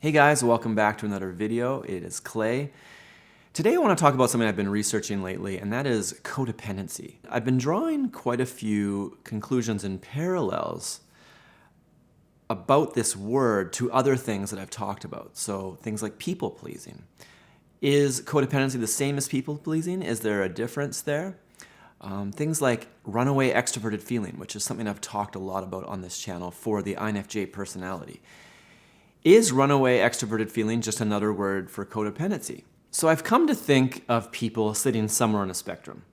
Hey guys, welcome back to another video. It is Clay. Today I want to talk about something I've been researching lately, and that is codependency. I've been drawing quite a few conclusions and parallels about this word to other things that I've talked about. So things like people pleasing. Is codependency the same as people pleasing? Is there a difference there? Things like runaway extroverted feeling, which is something I've talked a lot about on this channel for the INFJ personality. Is runaway extroverted feeling just another word for codependency? So I've come to think of people sitting somewhere on a spectrum.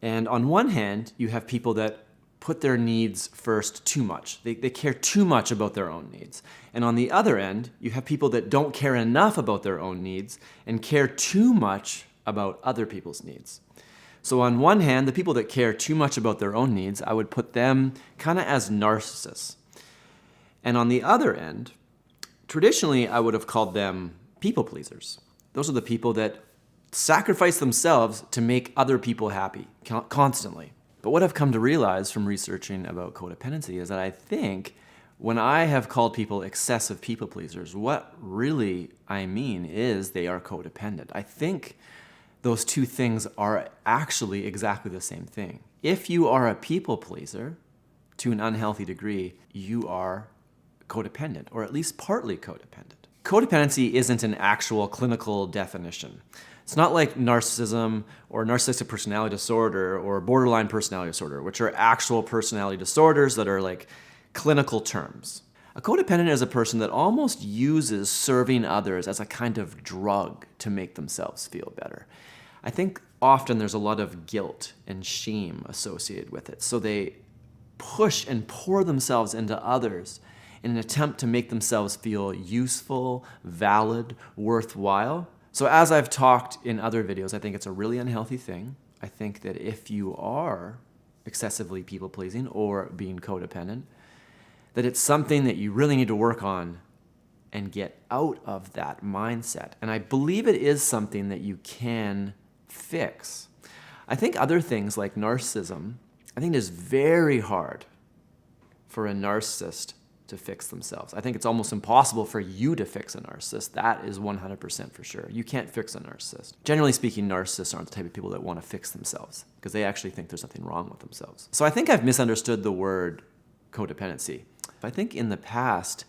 And on one hand, you have people that put their needs first too much. They care too much about their own needs. And on the other end, you have people that don't care enough about their own needs and care too much about other people's needs. So on one hand, the people that care too much about their own needs, I would put them kind of as narcissists. And on the other end, traditionally, I would have called them people pleasers. Those are the people that sacrifice themselves to make other people happy constantly. But what I've come to realize from researching about codependency is that I think when I have called people excessive people pleasers, what really I mean is they are codependent. I think those two things are actually exactly the same thing. If you are a people pleaser to an unhealthy degree, you are codependent, or at least partly codependent. Codependency isn't an actual clinical definition. It's not like narcissism or narcissistic personality disorder or borderline personality disorder, which are actual personality disorders that are like clinical terms. A codependent is a person that almost uses serving others as a kind of drug to make themselves feel better. I think often there's a lot of guilt and shame associated with it, so they push and pour themselves into others in an attempt to make themselves feel useful, valid, worthwhile. So as I've talked in other videos, I think it's a really unhealthy thing. I think that if you are excessively people-pleasing or being codependent, that it's something that you really need to work on and get out of that mindset. And I believe it is something that you can fix. I think other things like narcissism, I think it is very hard for a narcissist to fix themselves. I think it's almost impossible for you to fix a narcissist. That is 100% for sure. You can't fix a narcissist. Generally speaking, narcissists aren't the type of people that want to fix themselves because they actually think there's nothing wrong with themselves. So I think I've misunderstood the word codependency. I think in the past,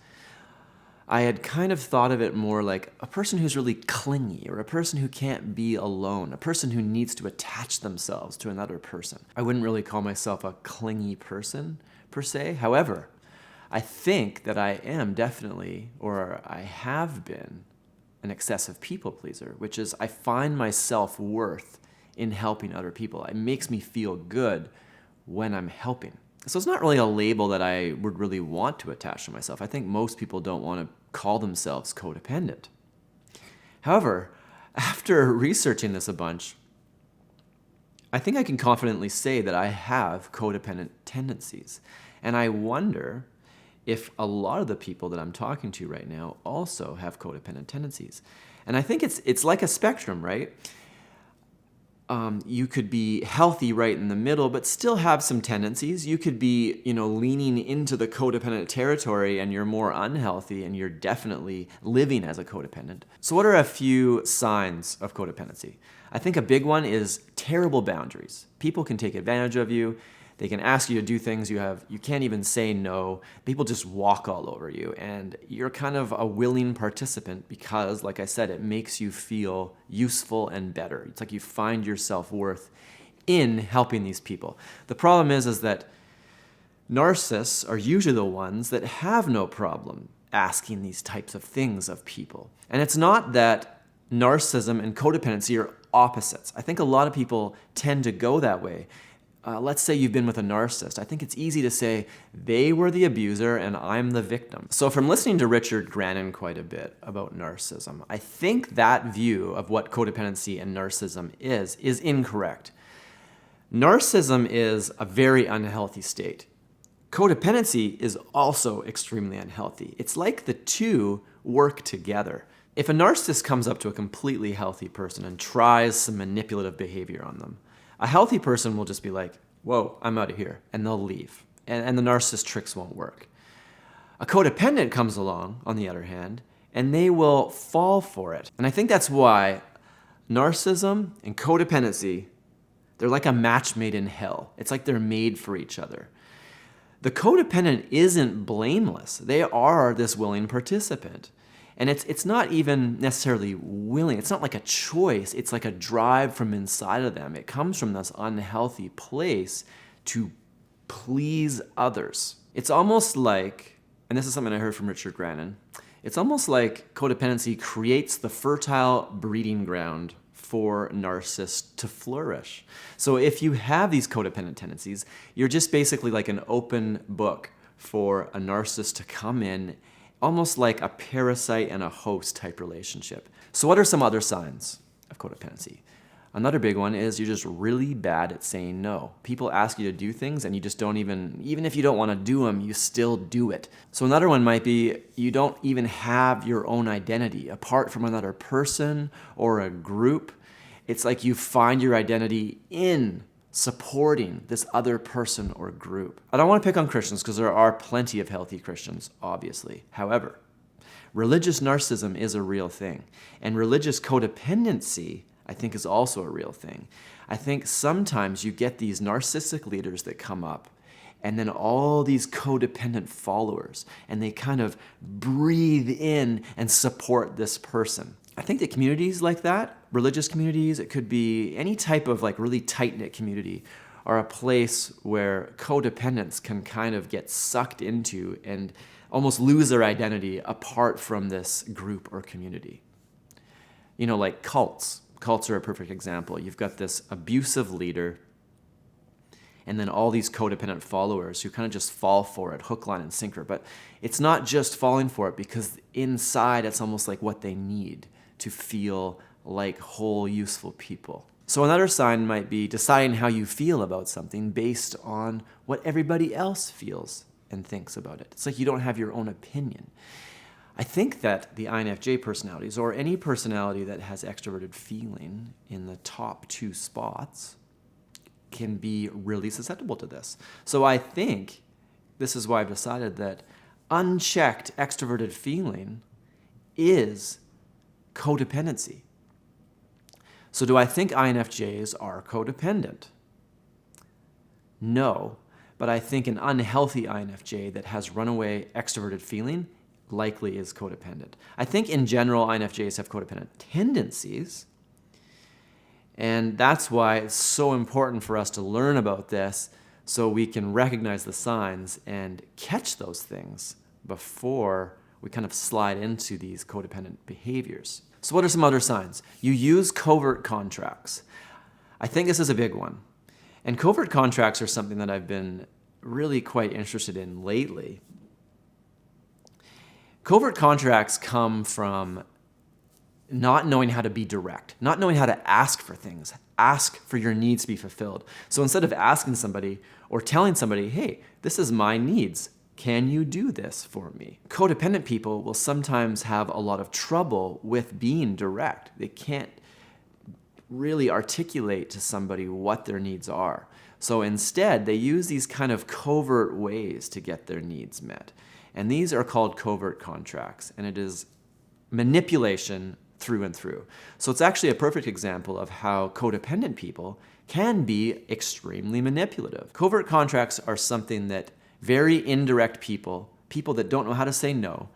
I had kind of thought of it more like a person who's really clingy or a person who can't be alone, a person who needs to attach themselves to another person. I wouldn't really call myself a clingy person per se. However, I think that I am definitely, or I have been, an excessive people pleaser, which is I find my self-worth in helping other people. It makes me feel good when I'm helping. So it's not really a label that I would really want to attach to myself. I think most people don't want to call themselves codependent. However, after researching this a bunch, I think I can confidently say that I have codependent tendencies. And I wonder if a lot of the people that I'm talking to right now also have codependent tendencies. And I think it's like a spectrum, right? You could be healthy right in the middle, but still have some tendencies. You could be, leaning into the codependent territory and you're more unhealthy and you're definitely living as a codependent. So what are a few signs of codependency? I think a big one is terrible boundaries. People can take advantage of you. They can ask you to do things you can't even say no. People just walk all over you, and you're kind of a willing participant because, like I said, it makes you feel useful and better. It's like you find your self-worth in helping these people. The problem is that narcissists are usually the ones that have no problem asking these types of things of people. And it's not that narcissism and codependency are opposites. I think a lot of people tend to go that way. Let's say you've been with a narcissist. I think it's easy to say, they were the abuser and I'm the victim. So from listening to Richard Grannon quite a bit about narcissism, I think that view of what codependency and narcissism is incorrect. Narcissism is a very unhealthy state. Codependency is also extremely unhealthy. It's like the two work together. If a narcissist comes up to a completely healthy person and tries some manipulative behavior on them, a healthy person will just be like, whoa, I'm out of here, and they'll leave. And the narcissist tricks won't work. A codependent comes along, on the other hand, and they will fall for it. And I think that's why narcissism and codependency, they're like a match made in hell. It's like they're made for each other. The codependent isn't blameless. They are this willing participant. And it's not even necessarily willing. It's not like a choice. It's like a drive from inside of them. It comes from this unhealthy place to please others. It's almost like, and this is something I heard from Richard Grannon, it's almost like codependency creates the fertile breeding ground for narcissists to flourish. So if you have these codependent tendencies, you're just basically like an open book for a narcissist to come in, almost like a parasite and a host type relationship. So what are some other signs of codependency? Another big one is you're just really bad at saying no. People ask you to do things and you just don't even if you don't want to do them, you still do it. So another one might be you don't even have your own identity apart from another person or a group. It's like you find your identity in supporting this other person or group. I don't want to pick on Christians because there are plenty of healthy Christians, obviously. However, religious narcissism is a real thing, and religious codependency, I think, is also a real thing. I think sometimes you get these narcissistic leaders that come up and then all these codependent followers, and they kind of breathe in and support this person. I think that communities like that, religious communities, it could be any type of like really tight-knit community, are a place where codependents can kind of get sucked into and almost lose their identity apart from this group or community. You know, like cults. Cults are a perfect example. You've got this abusive leader and then all these codependent followers who kind of just fall for it, hook, line, and sinker. But it's not just falling for it because inside it's almost like what they need to feel like whole, useful people. So another sign might be deciding how you feel about something based on what everybody else feels and thinks about it. It's like you don't have your own opinion. I think that the INFJ personalities, or any personality that has extroverted feeling in the top two spots, can be really susceptible to this. So I think this is why I've decided that unchecked extroverted feeling is codependency. So do I think INFJs are codependent? No, but I think an unhealthy INFJ that has runaway extroverted feeling likely is codependent. I think in general INFJs have codependent tendencies, and that's why it's so important for us to learn about this so we can recognize the signs and catch those things before we kind of slide into these codependent behaviors. So what are some other signs? You use covert contracts. I think this is a big one. And covert contracts are something that I've been really quite interested in lately. Covert contracts come from not knowing how to be direct, not knowing how to ask for things, ask for your needs to be fulfilled. So instead of asking somebody or telling somebody, hey, this is my needs, can you do this for me? Codependent people will sometimes have a lot of trouble with being direct. They can't really articulate to somebody what their needs are. So instead, they use these kind of covert ways to get their needs met. And these are called covert contracts, and it is manipulation through and through. So it's actually a perfect example of how codependent people can be extremely manipulative. Covert contracts are something that very indirect people that don't know how to say no,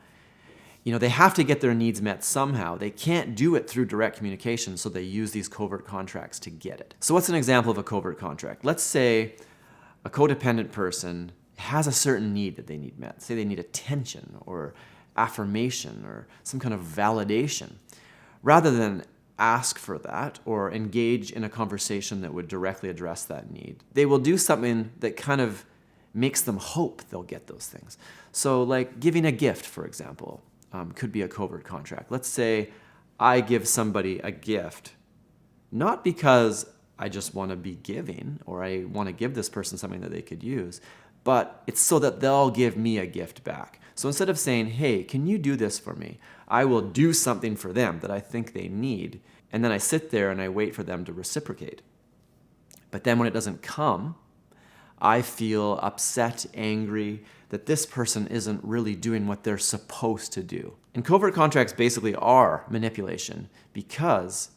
they have to get their needs met somehow. They can't do it through direct communication, so they use these covert contracts to get it. So what's an example of a covert contract? Let's say a codependent person has a certain need that they need met. Say they need attention or affirmation or some kind of validation. Rather than ask for that or engage in a conversation that would directly address that need, they will do something that kind of makes them hope they'll get those things. So like giving a gift, for example, could be a covert contract. Let's say I give somebody a gift, not because I just want to be giving or I want to give this person something that they could use, but it's so that they'll give me a gift back. So instead of saying, hey, can you do this for me? I will do something for them that I think they need, and then I sit there and I wait for them to reciprocate. But then when it doesn't come, I feel upset, angry. that this person isn't really doing what they're supposed to do. And covert contracts basically are manipulation because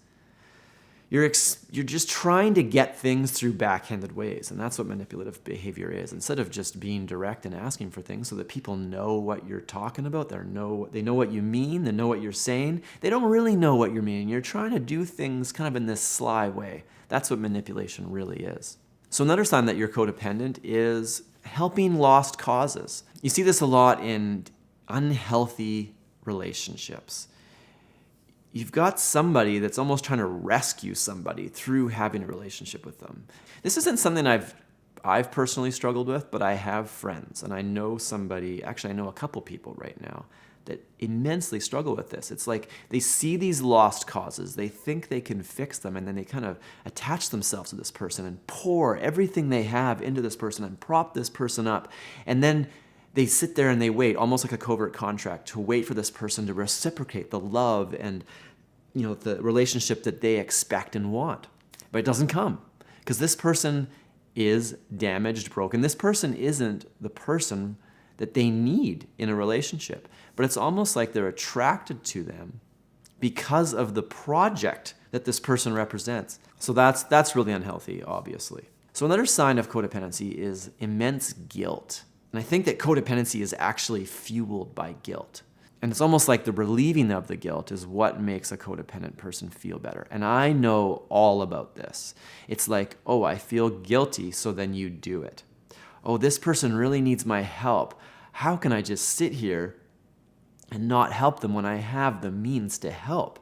you're just trying to get things through backhanded ways, and that's what manipulative behavior is. Instead of just being direct and asking for things so that people know what you're talking about, they know what you mean, they know what you're saying, they don't really know what you're meaning. You're trying to do things kind of in this sly way. That's what manipulation really is. So another sign that you're codependent is helping lost causes. You see this a lot in unhealthy relationships. You've got somebody that's almost trying to rescue somebody through having a relationship with them. This isn't something I've personally struggled with, but I have friends, and I know a couple people right now that immensely struggle with this. It's like they see these lost causes, they think they can fix them, and then they kind of attach themselves to this person and pour everything they have into this person and prop this person up. And then they sit there and they wait, almost like a covert contract, to wait for this person to reciprocate the love and the relationship that they expect and want. But it doesn't come because this person is damaged, broken. This person isn't the person that they need in a relationship. But it's almost like they're attracted to them because of the project that this person represents. So that's really unhealthy, obviously. So another sign of codependency is immense guilt. And I think that codependency is actually fueled by guilt. And it's almost like the relieving of the guilt is what makes a codependent person feel better. And I know all about this. It's like, oh, I feel guilty, so then you do it. Oh, this person really needs my help. How can I just sit here and not help them when I have the means to help?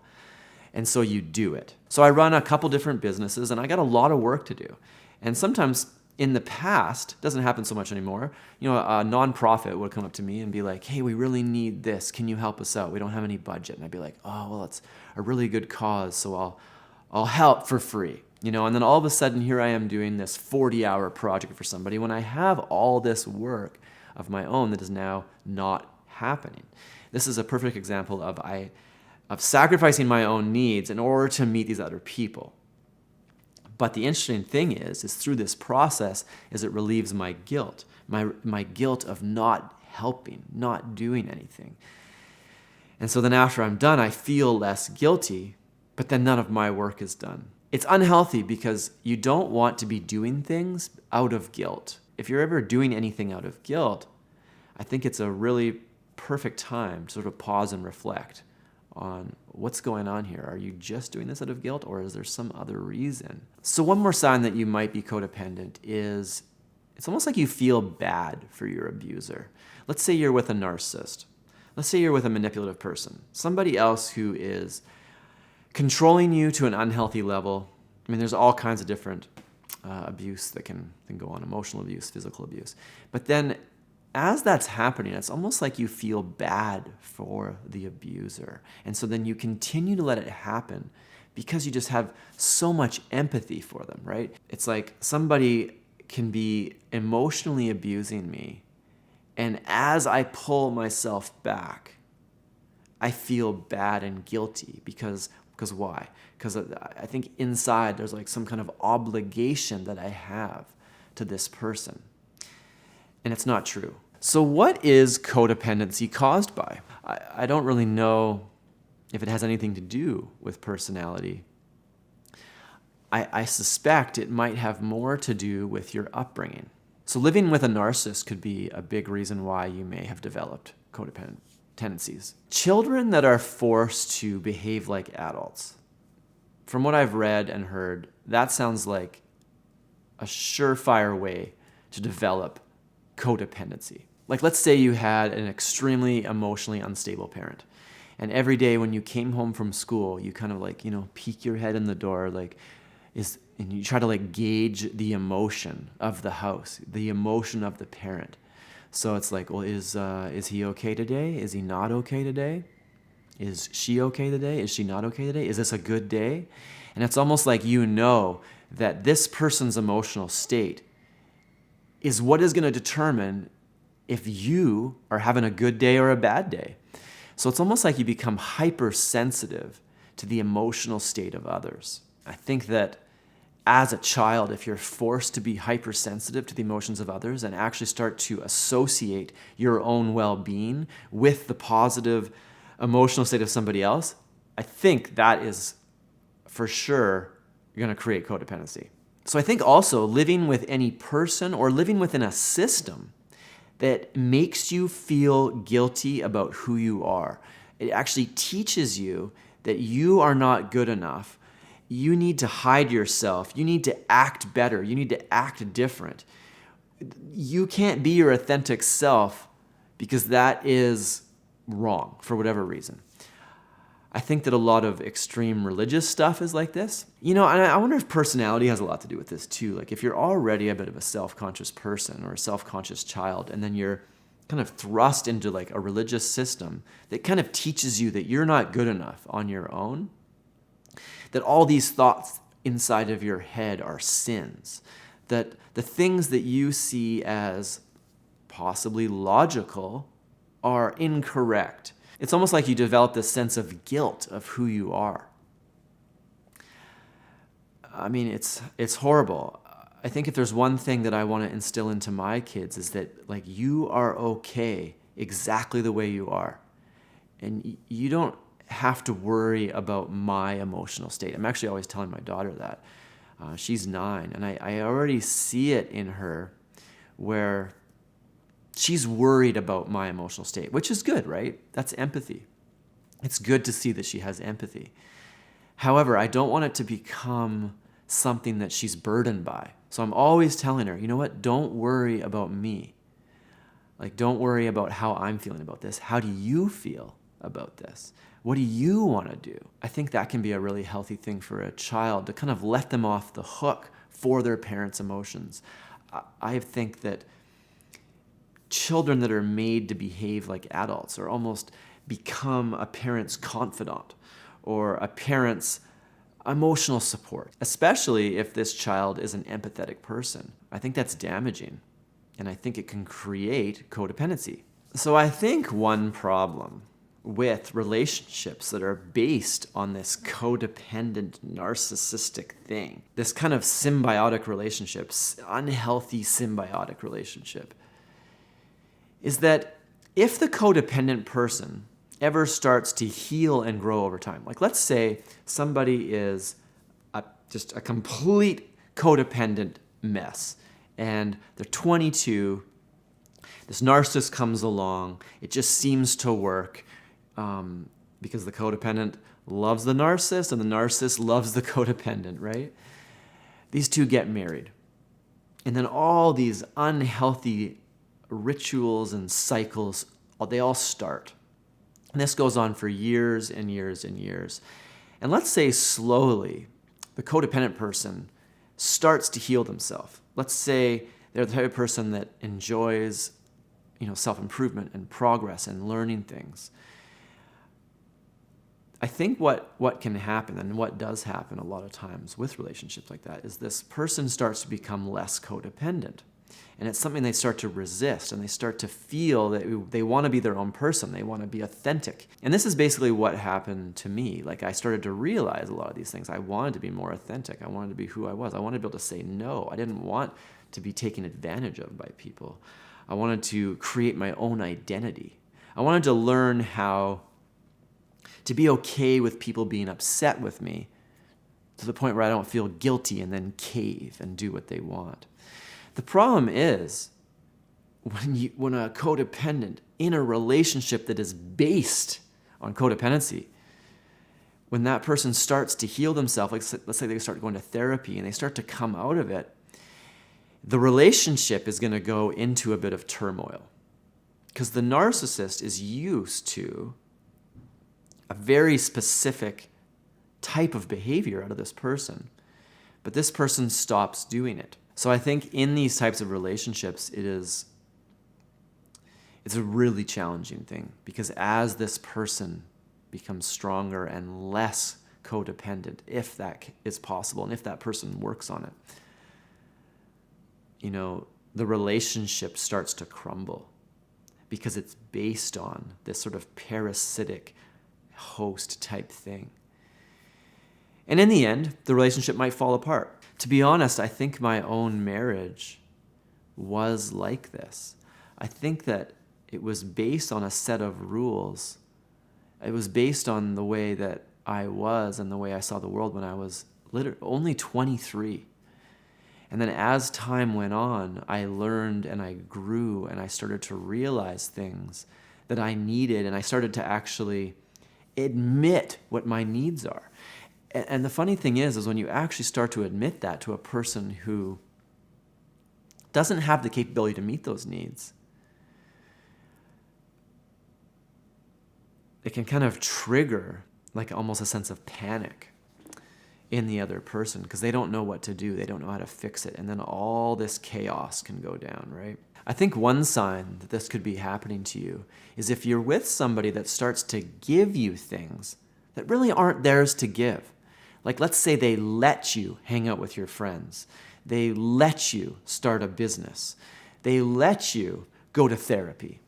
And so you do it. So I run a couple different businesses, and I got a lot of work to do. And sometimes in the past, doesn't happen so much anymore, a nonprofit would come up to me and be like, hey, we really need this. Can you help us out? We don't have any budget. And I'd be like, oh, well, it's a really good cause, so I'll help for free. And then all of a sudden, here I am doing this 40-hour project for somebody when I have all this work of my own that is now not happening. This is a perfect example of sacrificing my own needs in order to meet these other people. But the interesting thing is through this process is it relieves my guilt, my guilt of not helping, not doing anything. And so then after I'm done, I feel less guilty, but then none of my work is done. It's unhealthy because you don't want to be doing things out of guilt. If you're ever doing anything out of guilt, I think it's a really perfect time to sort of pause and reflect on what's going on here. Are you just doing this out of guilt, or is there some other reason? So one more sign that you might be codependent is it's almost like you feel bad for your abuser. Let's say you're with a narcissist. Let's say you're with a manipulative person, somebody else who is controlling you to an unhealthy level. I mean, there's all kinds of different abuse that can go on, emotional abuse, physical abuse. But then as that's happening, it's almost like you feel bad for the abuser. And so then you continue to let it happen because you just have so much empathy for them, right? It's like somebody can be emotionally abusing me, and as I pull myself back, I feel bad and guilty because why? Because I think inside there's like some kind of obligation that I have to this person. And it's not true. So what is codependency caused by? I don't really know if it has anything to do with personality. I suspect it might have more to do with your upbringing. So living with a narcissist could be a big reason why you may have developed codependent tendencies. Children that are forced to behave like adults, from what I've read and heard, that sounds like a surefire way to develop codependency. Like, let's say you had an extremely emotionally unstable parent, and every day when you came home from school, you kind of like, peek your head in the door, and you try to gauge the emotion of the house, the emotion of the parent. So it's like, well, is he okay today? Is he not okay today? Is she okay today? Is she not okay today? Is this a good day? And it's almost like that this person's emotional state is what is going to determine if you are having a good day or a bad day. So it's almost like you become hypersensitive to the emotional state of others. I think that as a child, if you're forced to be hypersensitive to the emotions of others and actually start to associate your own well-being with the positive emotional state of somebody else, I think that is for sure going to create codependency. So I think also living with any person or living within a system that makes you feel guilty about who you are. It actually teaches you that you are not good enough. You need to hide yourself. You need to act better. You need to act different. You can't be your authentic self because that is wrong for whatever reason. I think that a lot of extreme religious stuff is like this. And I wonder if personality has a lot to do with this too. Like if you're already a bit of a self-conscious person or a self-conscious child, and then you're kind of thrust into like a religious system that kind of teaches you that you're not good enough on your own, that all these thoughts inside of your head are sins, that the things that you see as possibly logical are incorrect. It's almost like you develop this sense of guilt of who you are. I mean, it's horrible. I think if there's one thing that I want to instill into my kids is that like you are okay exactly the way you are. And you don't have to worry about my emotional state. I'm actually always telling my daughter that. She's 9, and I already see it in her where she's worried about my emotional state, which is good, right? That's empathy. It's good to see that she has empathy. However, I don't want it to become something that she's burdened by. So I'm always telling her, you know what? Don't worry about me. Like, don't worry about how I'm feeling about this. How do you feel about this? What do you want to do? I think that can be a really healthy thing for a child to kind of let them off the hook for their parents' emotions. I think that children that are made to behave like adults or almost become a parent's confidant or a parent's emotional support, especially if this child is an empathetic person. I think that's damaging, and I think it can create codependency. So I think one problem with relationships that are based on this codependent narcissistic thing, this kind of symbiotic relationships, unhealthy symbiotic relationship, is that if the codependent person ever starts to heal and grow over time, like let's say somebody is just a complete codependent mess and they're 22, this narcissist comes along, it just seems to work because the codependent loves the narcissist and the narcissist loves the codependent, right? These two get married. And then all these unhealthy rituals and cycles, they all start. And this goes on for years and years and years. And let's say slowly, the codependent person starts to heal themselves. Let's say they're the type of person that enjoys, self-improvement and progress and learning things. I think what can happen, and what does happen a lot of times with relationships like that, is this person starts to become less codependent. And it's something they start to resist, and they start to feel that they want to be their own person. They want to be authentic. And this is basically what happened to me. Like, I started to realize a lot of these things. I wanted to be more authentic. I wanted to be who I was. I wanted to be able to say no. I didn't want to be taken advantage of by people. I wanted to create my own identity. I wanted to learn how to be okay with people being upset with me to the point where I don't feel guilty and then cave and do what they want. The problem is when a codependent in a relationship that is based on codependency, when that person starts to heal themselves, like let's say they start going to therapy and they start to come out of it, the relationship is going to go into a bit of turmoil because the narcissist is used to a very specific type of behavior out of this person, but this person stops doing it. So I think in these types of relationships, it's a really challenging thing because as this person becomes stronger and less codependent, if that is possible, and if that person works on it, the relationship starts to crumble because it's based on this sort of parasitic host type thing. And in the end, the relationship might fall apart. To be honest, I think my own marriage was like this. I think that it was based on a set of rules. It was based on the way that I was and the way I saw the world when I was only 23. And then as time went on, I learned and I grew and I started to realize things that I needed, and I started to actually admit what my needs are. And the funny thing is when you actually start to admit that to a person who doesn't have the capability to meet those needs, it can kind of trigger like almost a sense of panic in the other person because they don't know what to do. They don't know how to fix it. And then all this chaos can go down, right? I think one sign that this could be happening to you is if you're with somebody that starts to give you things that really aren't theirs to give. Like let's say they let you hang out with your friends. They let you start a business. They let you go to therapy.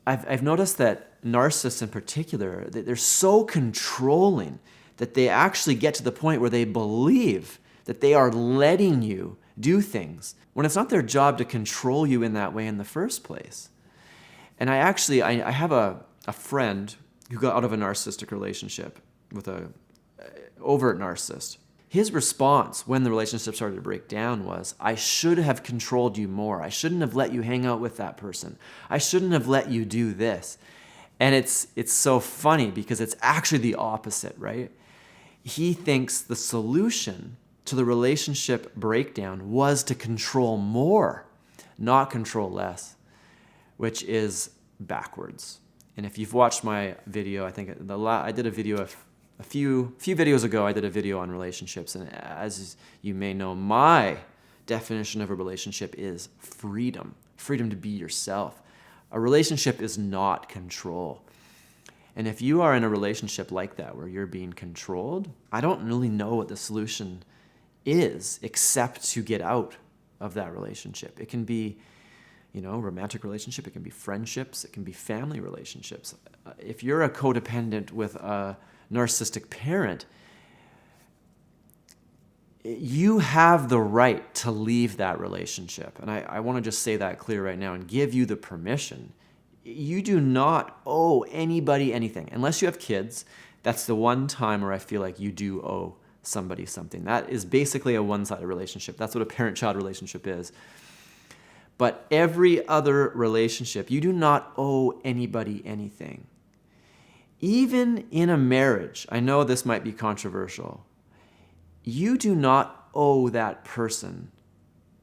I've noticed that narcissists in particular, they're so controlling that they actually get to the point where they believe that they are letting you do things when it's not their job to control you in that way in the first place. And I have a friend who got out of a narcissistic relationship with a overt narcissist. His response when the relationship started to break down was, I should have controlled you more. I shouldn't have let you hang out with that person. I shouldn't have let you do this. And it's so funny because it's actually the opposite, right? He thinks the solution to the relationship breakdown was to control more, not control less, which is backwards. And if you've watched my video, I think I did a video a few videos ago, I did a video on relationships. And as you may know, my definition of a relationship is freedom. Freedom to be yourself. A relationship is not control. And if you are in a relationship like that, where you're being controlled, I don't really know what the solution is except to get out of that relationship. It can be, romantic relationship. It can be friendships. It can be family relationships. If you're a codependent with a narcissistic parent, you have the right to leave that relationship. And I want to just say that clear right now and give you the permission. You do not owe anybody anything. Unless you have kids, that's the one time where I feel like you do owe somebody something. That is basically a one-sided relationship. That's what a parent-child relationship is. But every other relationship, you do not owe anybody anything. Even in a marriage, I know this might be controversial, you do not owe that person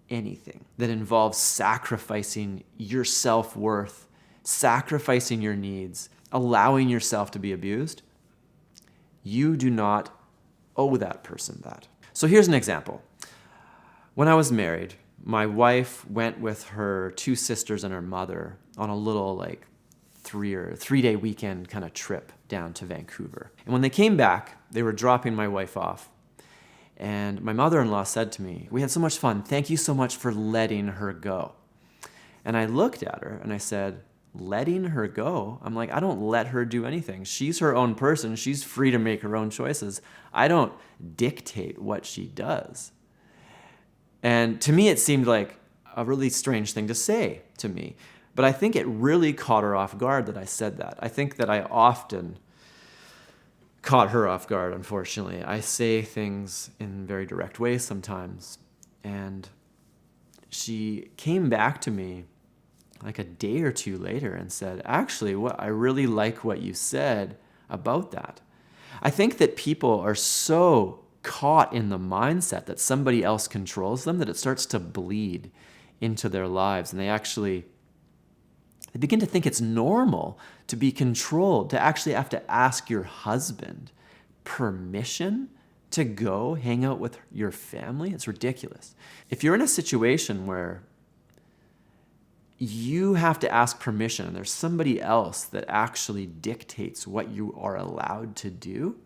anything that involves sacrificing your self-worth, sacrificing your needs, allowing yourself to be abused. You do not owe that person that. So here's an example. When I was married, my wife went with her two sisters and her mother on a little 3-day weekend kind of trip down to Vancouver. And when they came back, they were dropping my wife off. And my mother-in-law said to me, "We had so much fun. Thank you so much for letting her go." And I looked at her and I said, "Letting her go?" I'm like, I don't let her do anything. She's her own person. She's free to make her own choices. I don't dictate what she does. And to me, it seemed like a really strange thing to say to me. But I think it really caught her off guard that I said that. I think that I often caught her off guard, unfortunately. I say things in very direct ways sometimes. And she came back to me like a day or two later and said, "Actually, I really like what you said about that." I think that people are so caught in the mindset that somebody else controls them that it starts to bleed into their lives, and they begin to think it's normal to be controlled, to actually have to ask your husband permission to go hang out with your family. It's ridiculous. If you're in a situation where you have to ask permission and there's somebody else that actually dictates what you are allowed to do,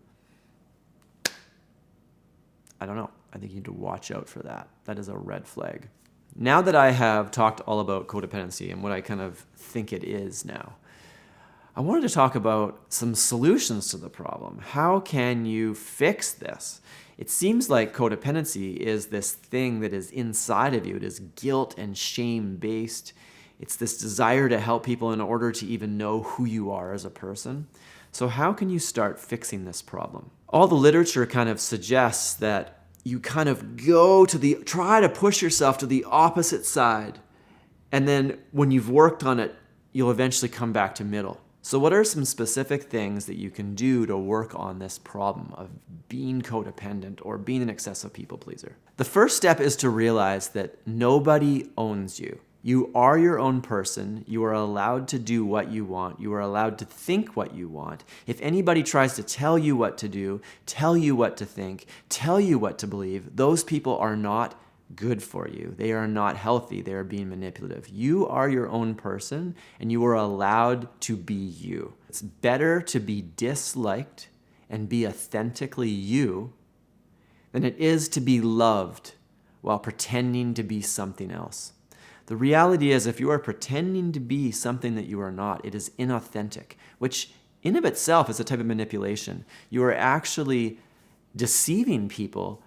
I don't know. I think you need to watch out for that. That is a red flag. Now that I have talked all about codependency and what I kind of think it is now, I wanted to talk about some solutions to the problem. How can you fix this? It seems like codependency is this thing that is inside of you. It is guilt and shame based. It's this desire to help people in order to even know who you are as a person. So how can you start fixing this problem? All the literature kind of suggests that you kind of try to push yourself to the opposite side. And then when you've worked on it, you'll eventually come back to middle. So what are some specific things that you can do to work on this problem of being codependent or being an excessive people pleaser? The first step is to realize that nobody owns you. You are your own person. You are allowed to do what you want. You are allowed to think what you want. If anybody tries to tell you what to do, tell you what to think, tell you what to believe, those people are not good for you. They are not healthy. They are being manipulative. You are your own person, and you are allowed to be you. It's better to be disliked and be authentically you than it is to be loved while pretending to be something else. The reality is, if you are pretending to be something that you are not, it is inauthentic, which in of itself is a type of manipulation. You are actually deceiving people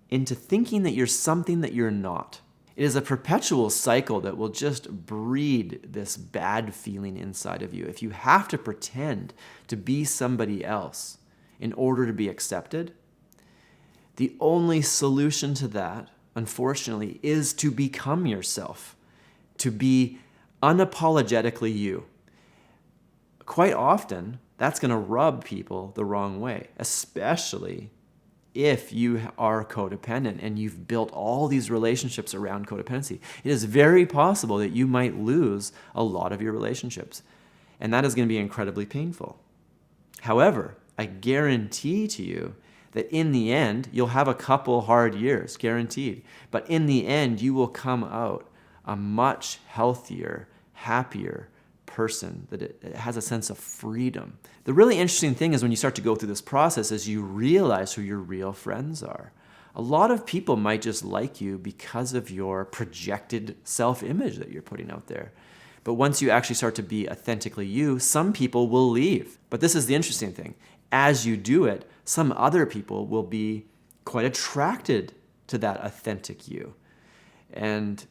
into thinking that you're something that you're not. It is a perpetual cycle that will just breed this bad feeling inside of you. If you have to pretend to be somebody else in order to be accepted, the only solution to that, unfortunately, is to become yourself, to be unapologetically you. Quite often, that's going to rub people the wrong way, especially if you are codependent and you've built all these relationships around codependency. It is very possible that you might lose a lot of your relationships, and that is going to be incredibly painful. However, I guarantee to you that in the end, you'll have a couple hard years, guaranteed. But in the end, you will come out a much healthier, happier person, that it has a sense of freedom. The really interesting thing is when you start to go through this process is you realize who your real friends are. A lot of people might just like you because of your projected self-image that you're putting out there. But once you actually start to be authentically you, some people will leave. But this is the interesting thing. As you do it, some other people will be quite attracted to that authentic you. And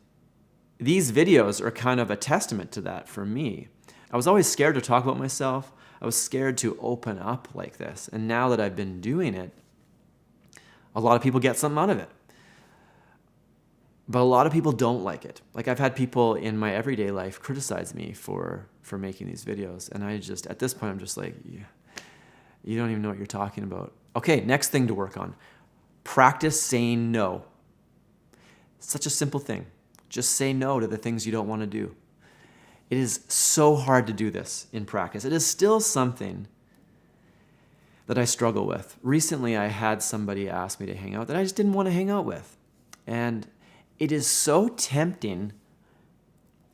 these videos are kind of a testament to that for me. I was always scared to talk about myself. I was scared to open up like this. And now that I've been doing it, a lot of people get something out of it. But a lot of people don't like it. Like I've had people in my everyday life criticize me for making these videos. And at this point, I'm just like, you don't even know what you're talking about. Okay, next thing to work on. Practice saying no. Such a simple thing. Just say no to the things you don't want to do. It is so hard to do this in practice. It is still something that I struggle with. Recently, I had somebody ask me to hang out that I just didn't want to hang out with. And it is so tempting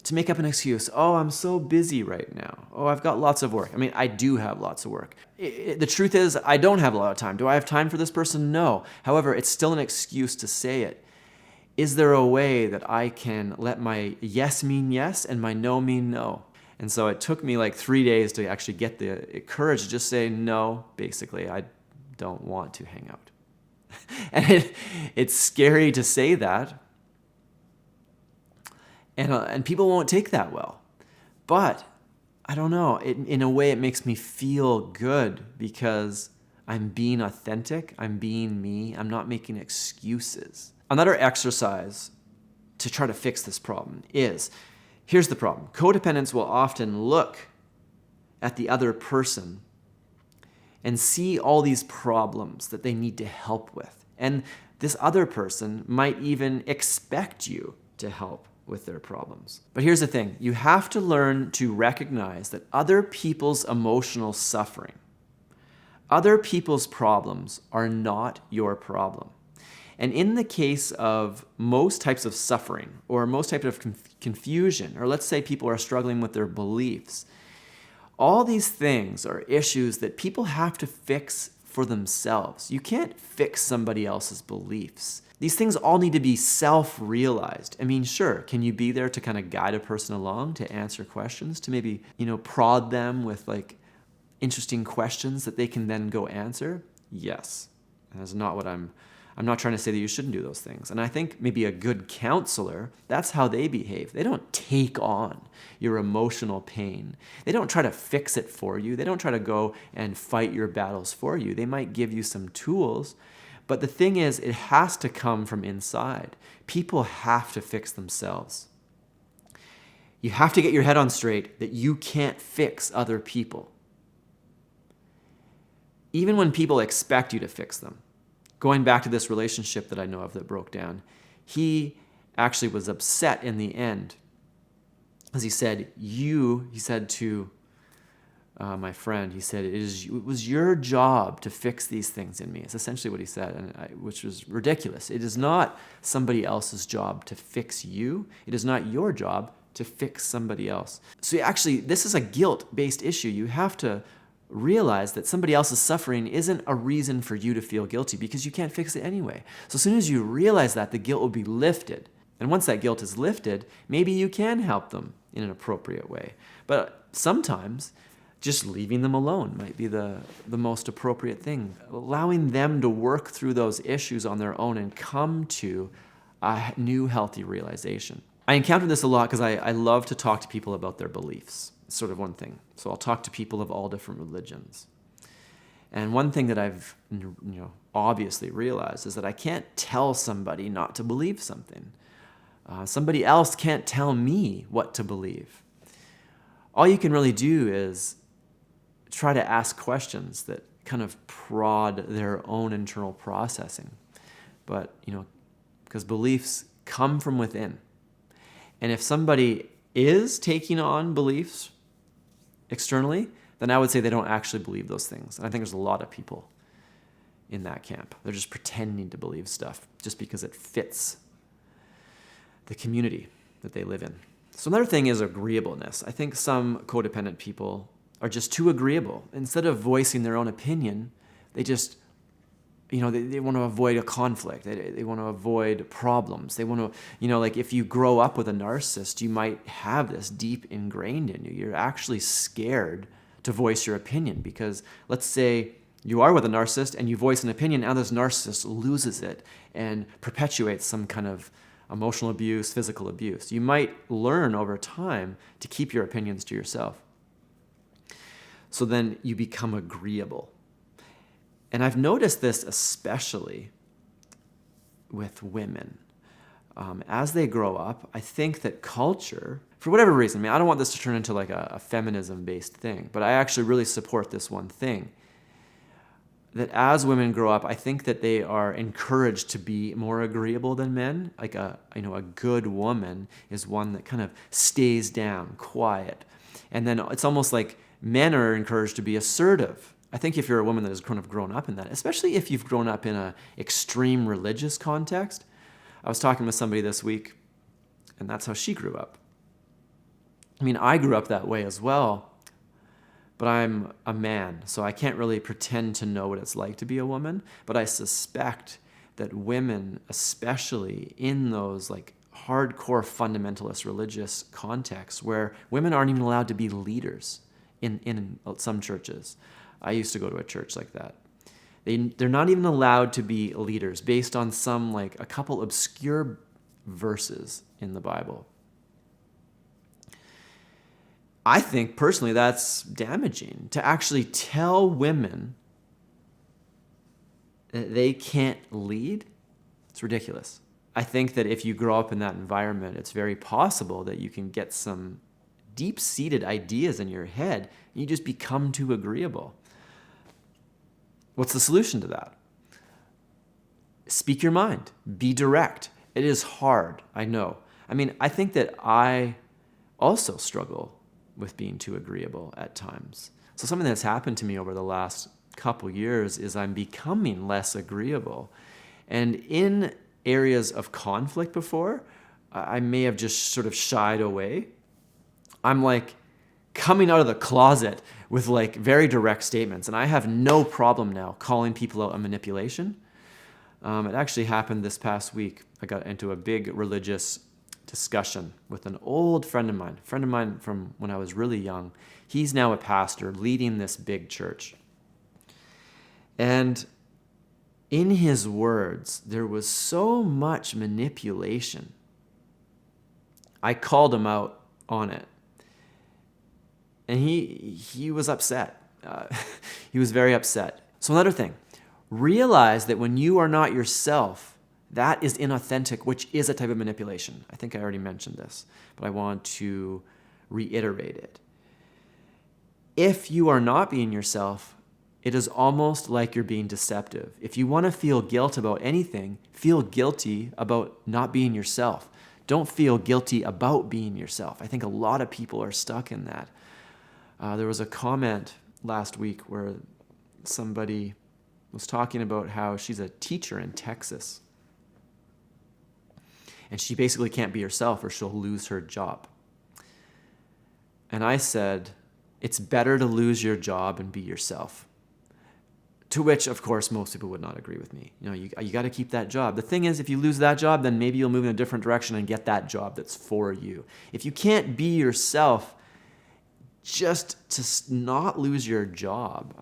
to make up an excuse. Oh, I'm so busy right now. Oh, I've got lots of work. I mean, I do have lots of work. The truth is, I don't have a lot of time. Do I have time for this person? No. However, it's still an excuse to say it. Is there a way that I can let my yes mean yes and my no mean no? And so it took me like 3 days to actually get the courage to just say no, basically. I don't want to hang out. And it's scary to say that. And people won't take that well. But I don't know. In a way, it makes me feel good because I'm being authentic. I'm being me. I'm not making excuses. Another exercise to try to fix this problem is, here's the problem. Codependents will often look at the other person and see all these problems that they need to help with. And this other person might even expect you to help with their problems. But here's the thing. You have to learn to recognize that other people's emotional suffering, other people's problems are not your problem. And in the case of most types of suffering or most types of confusion, or let's say people are struggling with their beliefs, all these things are issues that people have to fix for themselves. You can't fix somebody else's beliefs. These things all need to be self-realized. I mean, sure, can you be there to kind of guide a person along, to answer questions, to maybe, prod them with like interesting questions that they can then go answer? Yes. And that's not what I'm not trying to say that you shouldn't do those things. And I think maybe a good counselor, that's how they behave. They don't take on your emotional pain. They don't try to fix it for you. They don't try to go and fight your battles for you. They might give you some tools, but the thing is, it has to come from inside. People have to fix themselves. You have to get your head on straight that you can't fix other people. Even when people expect you to fix them. Going back to this relationship that I know of that broke down, he actually was upset in the end. As he said to my friend, he said, it was your job to fix these things in me. It's essentially what he said, which was ridiculous. It is not somebody else's job to fix you. It is not your job to fix somebody else. So actually, this is a guilt-based issue. You have to realize that somebody else's suffering isn't a reason for you to feel guilty because you can't fix it anyway. So as soon as you realize that, the guilt will be lifted. And once that guilt is lifted, maybe you can help them in an appropriate way. But sometimes just leaving them alone might be the most appropriate thing. Allowing them to work through those issues on their own and come to a new healthy realization. I encounter this a lot because I love to talk to people about their beliefs. It's sort of one thing. So I'll talk to people of all different religions. And one thing that I've obviously realized is that I can't tell somebody not to believe something. Somebody else can't tell me what to believe. All you can really do is try to ask questions that kind of prod their own internal processing. But, because beliefs come from within. And if somebody is taking on beliefs externally, then I would say they don't actually believe those things. And I think there's a lot of people in that camp. They're just pretending to believe stuff just because it fits the community that they live in. So another thing is agreeableness. I think some codependent people are just too agreeable. Instead of voicing their own opinion, they just, they want to avoid a conflict. They want to avoid problems. They want to, like if you grow up with a narcissist, you might have this deep ingrained in you. You're actually scared to voice your opinion because let's say you are with a narcissist and you voice an opinion, now this narcissist loses it and perpetuates some kind of emotional abuse, physical abuse. You might learn over time to keep your opinions to yourself. So then you become agreeable. And I've noticed this especially with women. As they grow up, I think that culture, for whatever reason, I don't want this to turn into like a feminism-based thing, but I actually really support this one thing. That as women grow up, I think that they are encouraged to be more agreeable than men. Like a good woman is one that kind of stays down, quiet. And then it's almost like men are encouraged to be assertive. I think if you're a woman that has kind of grown up in that, especially if you've grown up in an extreme religious context. I was talking with somebody this week, and that's how she grew up. I grew up that way as well, but I'm a man, so I can't really pretend to know what it's like to be a woman, but I suspect that women, especially in those like hardcore fundamentalist religious contexts where women aren't even allowed to be leaders in some churches. I used to go to a church like that. They're not even allowed to be leaders based on a couple obscure verses in the Bible. I think personally that's damaging to actually tell women that they can't lead. It's ridiculous. I think that if you grow up in that environment, it's very possible that you can get some deep-seated ideas in your head and you just become too agreeable. What's the solution to that? Speak your mind. Be direct. It is hard, I know. I think that I also struggle with being too agreeable at times. So something that's happened to me over the last couple years is I'm becoming less agreeable. And in areas of conflict before, I may have just sort of shied away. I'm like, coming out of the closet with like very direct statements. And I have no problem now calling people out on manipulation. It actually happened this past week. I got into a big religious discussion with an old friend of mine from when I was really young. He's now a pastor leading this big church. And in his words, there was so much manipulation. I called him out on it. And he was upset. He was very upset. So another thing, realize that when you are not yourself, that is inauthentic, which is a type of manipulation. I think I already mentioned this, but I want to reiterate it. If you are not being yourself, it is almost like you're being deceptive. If you want to feel guilt about anything, feel guilty about not being yourself. Don't feel guilty about being yourself. I think a lot of people are stuck in that. There was a comment last week where somebody was talking about how she's a teacher in Texas. And she basically can't be herself or she'll lose her job. And I said, it's better to lose your job and be yourself. To which, of course, most people would not agree with me. You got to keep that job. The thing is, if you lose that job, then maybe you'll move in a different direction and get that job that's for you. If you can't be yourself, just to not lose your job,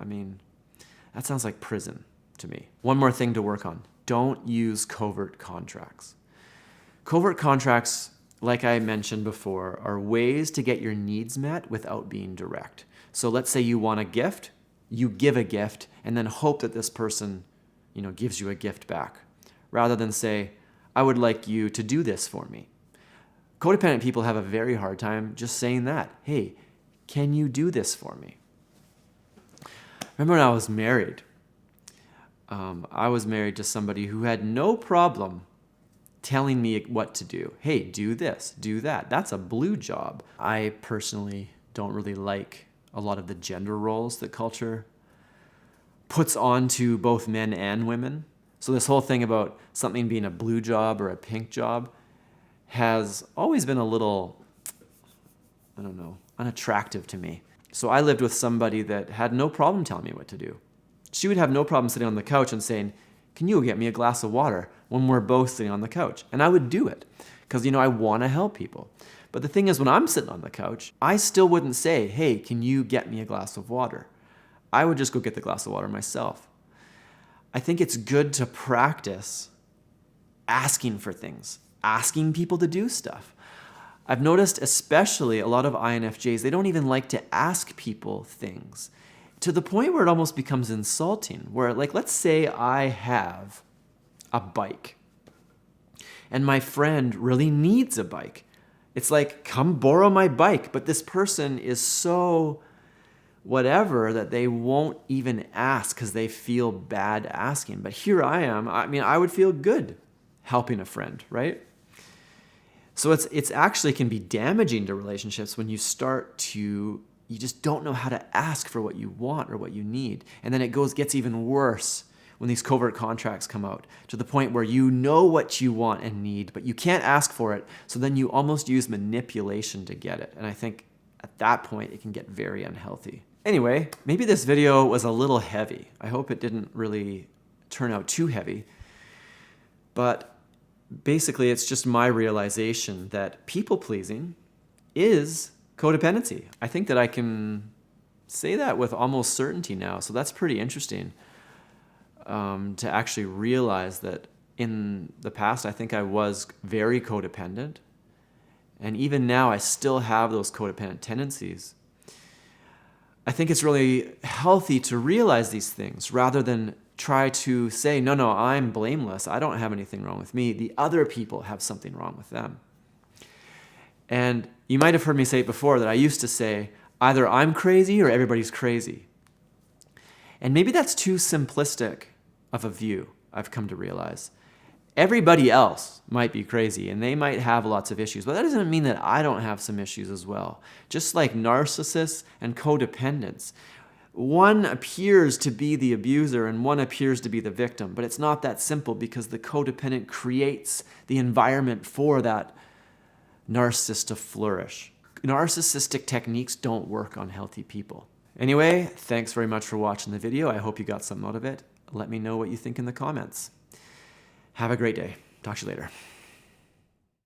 that sounds like prison to me. One more thing to work on. Don't use covert contracts. Covert contracts, like I mentioned before, are ways to get your needs met without being direct. So let's say you want a gift, you give a gift, and then hope that this person, gives you a gift back. Rather than say, I would like you to do this for me. Codependent people have a very hard time just saying that. Hey, can you do this for me? Remember when I was married? I was married to somebody who had no problem telling me what to do. Hey, do this, do that. That's a blue job. I personally don't really like a lot of the gender roles that culture puts onto both men and women. So this whole thing about something being a blue job or a pink job has always been a little, unattractive to me. So I lived with somebody that had no problem telling me what to do. She would have no problem sitting on the couch and saying, can you get me a glass of water when we're both sitting on the couch? And I would do it because, I want to help people. But the thing is, when I'm sitting on the couch, I still wouldn't say, hey, can you get me a glass of water? I would just go get the glass of water myself. I think it's good to practice asking for things, asking people to do stuff. I've noticed especially a lot of INFJs, they don't even like to ask people things to the point where it almost becomes insulting, where let's say I have a bike and my friend really needs a bike. It's like, come borrow my bike. But this person is so whatever that they won't even ask because they feel bad asking. But here I am. I would feel good helping a friend, right? So it's actually can be damaging to relationships when you you just don't know how to ask for what you want or what you need. And then it gets even worse when these covert contracts come out to the point where you know what you want and need, but you can't ask for it. So then you almost use manipulation to get it. And I think at that point, it can get very unhealthy. Anyway, maybe this video was a little heavy. I hope it didn't really turn out too heavy. But basically, it's just my realization that people-pleasing is codependency. I think that I can say that with almost certainty now. So that's pretty interesting to actually realize that in the past, I think I was very codependent. And even now, I still have those codependent tendencies. I think it's really healthy to realize these things rather than try to say, no, I'm blameless. I don't have anything wrong with me. The other people have something wrong with them. And you might have heard me say it before that I used to say, either I'm crazy or everybody's crazy. And maybe that's too simplistic of a view, I've come to realize. Everybody else might be crazy and they might have lots of issues, but that doesn't mean that I don't have some issues as well. Just like narcissists and codependents, one appears to be the abuser and one appears to be the victim, but it's not that simple because the codependent creates the environment for that narcissist to flourish. narcissistic techniques don't work on healthy people. Anyway, thanks very much for watching the video. I hope you got something out of it. Let me know what you think in the comments. Have a great day. Talk to you later.